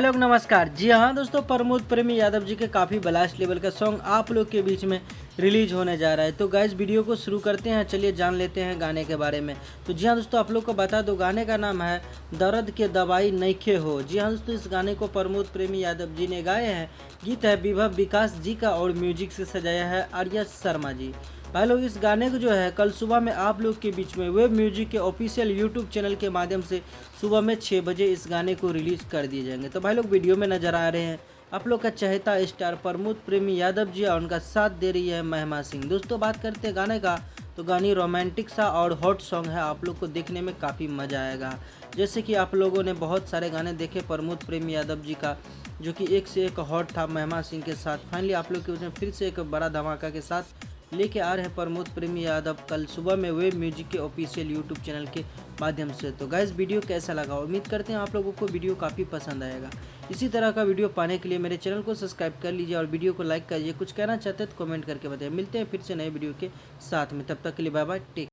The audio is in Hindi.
भाई लोग नमस्कार। जी हाँ दोस्तों, प्रमोद प्रेमी यादव जी के काफ़ी ब्लास्ट लेवल का सॉन्ग आप लोग के बीच में रिलीज होने जा रहा है। तो गाइस वीडियो को शुरू करते हैं, चलिए जान लेते हैं गाने के बारे में। तो जी हाँ दोस्तों, आप लोग को बता दो गाने का नाम है दर्द के दवाई नइखे हो। जी हाँ दोस्तों, इस गाने को प्रमोद प्रेमी यादव जी ने गाए हैं। गीत है विभव विकास जी का और म्यूजिक से सजाया है आर्या शर्मा जी। भाई लोग इस गाने को जो है कल सुबह में आप लोग के बीच में वेब म्यूजिक के ऑफिशियल यूट्यूब चैनल के माध्यम से सुबह में 6 बजे इस गाने को रिलीज कर दिए जाएंगे। तो भाई लोग वीडियो में नजर आ रहे हैं आप लोग का चहेता स्टार प्रमोद प्रेमी यादव जी और उनका साथ दे रही है महिमा सिंह। दोस्तों बात करते हैं गाने का, तो गानी रोमांटिक सा और हॉट सॉन्ग है, आप लोग को देखने में काफ़ी मज़ा आएगा। जैसे कि आप लोगों ने बहुत सारे गाने देखे प्रमोद प्रेमी यादव जी का, जो कि एक से एक हॉट था महिमा सिंह के साथ। फाइनली आप लोग के उसमें फिर से एक बड़ा धमाका के साथ लेके आ रहे हैं प्रमोद प्रेमी यादव कल सुबह में वेब म्यूजिक के ऑफिशियल यूट्यूब चैनल के माध्यम से। तो गाइस वीडियो कैसा लगा, उम्मीद करते हैं आप लोगों को वीडियो काफ़ी पसंद आएगा। इसी तरह का वीडियो पाने के लिए मेरे चैनल को सब्सक्राइब कर लीजिए और वीडियो को लाइक करिए। कुछ कहना चाहते हैं तो कमेंट करके बताइए। मिलते हैं फिर से नए वीडियो के साथ में, तब तक के लिए बाय बाय, टेक।